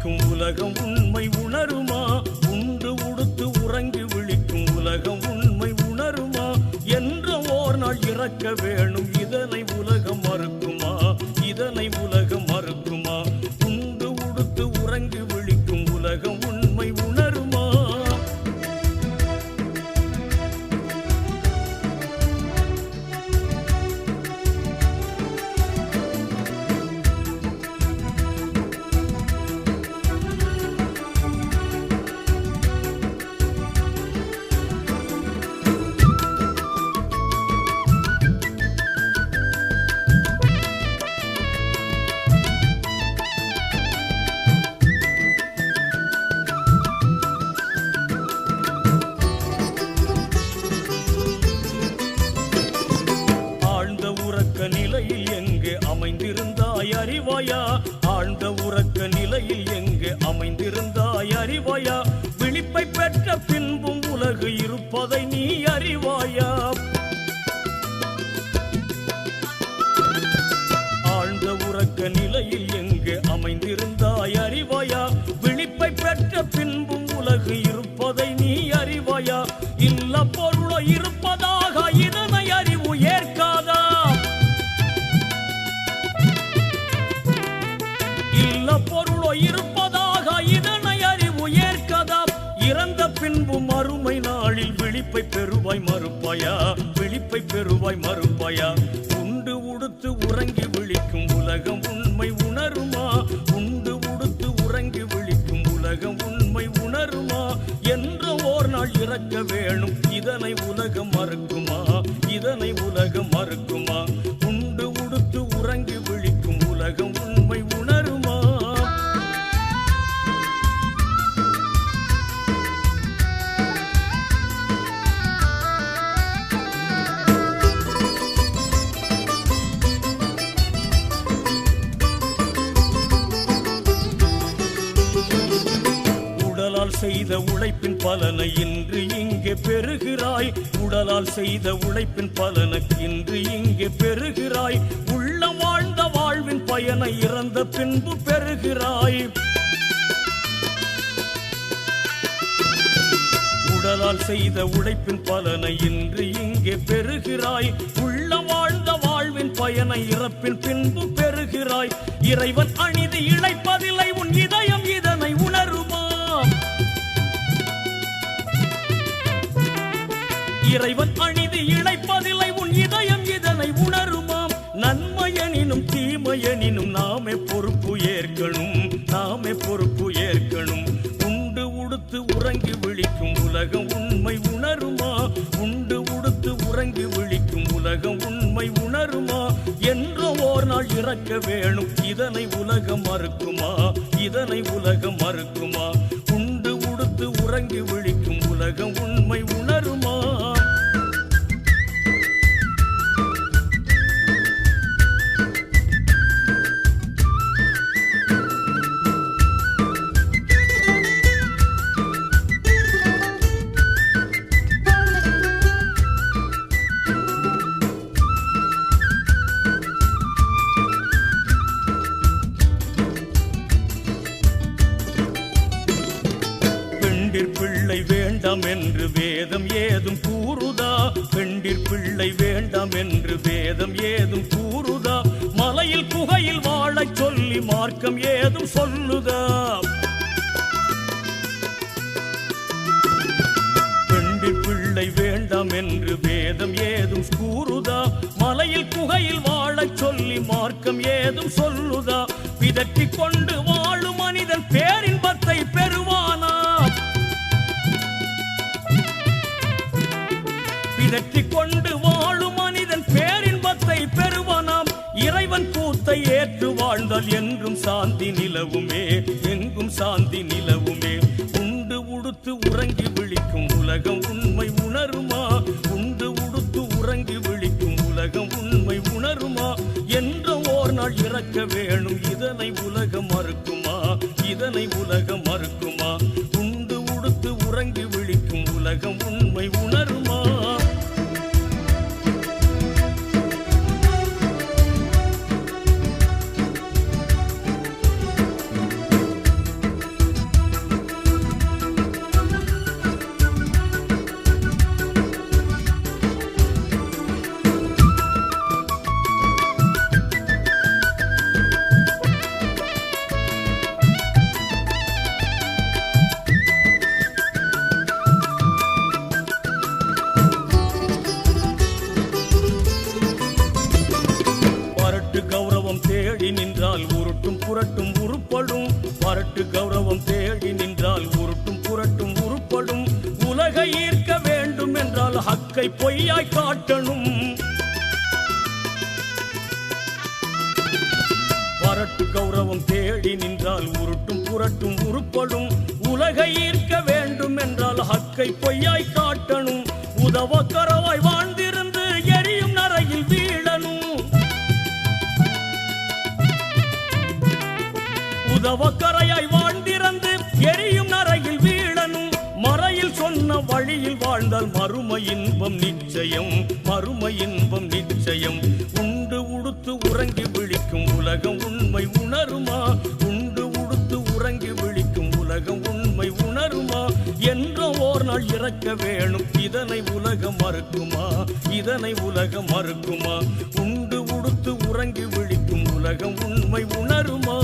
விழிக்கும் உலகம் உண்மை உணருமா? உண்டு உடுத்து உறங்கி விழிக்கும் உலகம் உண்மை உணருமா? என்ற ஓர் நாள் இறக்க வேணும், இதனை உலகம் மறுக்குமா? இதனை உலகம் மறுக்குமா? உண்டு உடுத்து உறங்கி விழிக்கும் உலகம் உண்மை உணருமா? நிலையில் எங்கே அமைந்திருந்தாய் அறிவாயா? ஆழ்ந்த உறக்க நிலையில் எங்கே அமைந்திருந்தாய் அறிவாயா? விழிப்பை பெற்ற பின்பும் உலகு இருப்பதை நீ அறிவாயா? ஆழ்ந்த உறக்க நிலையில் எங்கே அமைந்திருந்தாய் அறிவாயா? விழிப்பை பெற்ற பின்பும் உலகு இருப்பதை நீ அறிவாயா? இல்ல பொருளோ இருப்பதாக இதனை அறிவு ஏற்காதா? பொருளோ இருப்பதாக இதனை அறிவு ஏற்கதா? இறந்த பின்பு மறுமை நாளில் விழிப்பை பெறுவாய் மறுப்பாயா? விழிப்பை பெறுவாய் மறுப்பாயா? உண்டு உடுத்து உறங்கி விழிக்கும் உலகம் உண்மை உணருமா? உண்டு உடுத்து உறங்கி விழிக்கும் உலகம் உண்மை உணருமா? என்ற ஓர் நாள் இறக்க வேணும், இதனை உலகம் மறுக்குமா? இதனை உலகம் மறுக்குமா? உண்டு உடுத்து உறங்கி விழிக்கும் உலகம் உண்மை உணருமா? செய்த உழைப்பின் பலனை இன்று இங்கே பெறுகிறாய். உடலால் செய்த உழைப்பின் பலனை இன்று இங்கே பெறுகிறாய். உள்ள வாழ்ந்த வாழ்வின் பயனை இறந்த பின்பு பெறுகிறாய். உடலால் செய்த உழைப்பின் பலனை இன்று இங்கே பெறுகிறாய். உள்ள வாழ்ந்த வாழ்வின் பயனை இறப்பின் பின்பு பெறுகிறாய். இறைவன் அநீதி இழைப்பதில்லை, உன் இதயம் இதனை உணருமா? இறைவன் அநீதி இழைப்பதில்லை, உன் இதயம் இதனை உணருமாம். நன்மையனினும் தீமையனினும் நாமே பொறுப்பு ஏற்கணும், நாமே பொறுப்பு ஏற்கணும். உண்டு உடுத்து உறங்கி விழிக்கும் உலகம் உண்மை உணருமா? உண்டு உடுத்து உறங்கி விழிக்கும் உலகம் உண்மை உணருமா? என்ற ஓர் நாள் இறக்க வேணும், இதனை உலகம் மறுக்குமா? இதனை உலகம் மறுக்குமா? உண்டு உடுத்து உறங்கி விழிக்கும் உலகம் உண்மை உணருமா? பிள்ளை வேண்டாம் என்று வேதம் ஏதும் கூறுதா? பெண்டிற் பிள்ளை வேண்டாம் என்று வேதம் ஏதும் கூறுதா? மலையில் குகையில் வாழச் சொல்லி மார்க்கம் ஏதும் சொல்லுதா? பெண்டிற் பிள்ளை வேண்டாம் என்று வேதம் ஏதும் கூறுதா? மலையில் குகையில் வாழச் சொல்லி மார்க்கம் ஏதும் சொல்லுதா? பிதற்றிக் கொண்டு வாழும் மனிதன் பேரின்பத்தை பெறுவானா? பிதற்றிக் கொண்டு வாழும் மனிதன் பேரின்பத்தை பெறுவானாம். இறைவன் கூத்தை ஏற்று வாழ்ந்தால் என்றும் சாந்தி நிலவுமே, எங்கும் சாந்தி நிலவுமே. உண்டு உடுத்து உறங்கி விழிக்கும் உலகம் உண்மை உணருமா? உண்டு உடுத்து உறங்கி விழிக்கும் உலகம் உண்மை உணருமா? என்ற ஓர் நாள் இறக்க வேணும், இதனை உலகம் மறுக்குமா? இதனை உலகம் மறுக்குமா? உண்டு உடுத்து உறங்கி விழிக்கும் உலகம் உண்மை உணருமா? தேடி நின்றால் உருட்டும் புரட்டும் உருப்படும். வரட்டு கௌரவம் தேடி நின்றால் உருட்டும் புரட்டும் உருப்படும். உலகை ஈர்க்க வேண்டும் என்றால் ஹக்கை பொய்யாய் காட்டணும். வரட்டு கௌரவம் தேடி நின்றால் உருட்டும் புரட்டும் உருப்படும். உலகை ஈர்க்க வேண்டும் என்றால் ஹக்கை பொய்யாய் காட்டணும். உதவக்கரவாய் வாழ்ந்திருந்து எரியும் நரையில் வீழணும். உதவக்கரையாய் வாழ்ந்திருந்து எரியும் நரையில் வீழணும். மறையில் சொன்ன வழியில் வாழ்ந்தால் மறுமை இன்பம் நிச்சயம், மறுமை இன்பம் நிச்சயம். உண்டு உடுத்து உறங்கி விழிக்கும் உலகம் உண்மை உணருமா? உண்டு உடுத்து உறங்கி விழிக்கும் உலகம் உண்மை உணருமா? என்ற ஓர் நாள் இறக்க வேணும், இதனை உலகம் மறுக்குமா? இதனை உலகம் மறுக்குமா? உண்டு உடுத்து உறங்கி விழிக்கும் உலகம் உண்மை உணருமா?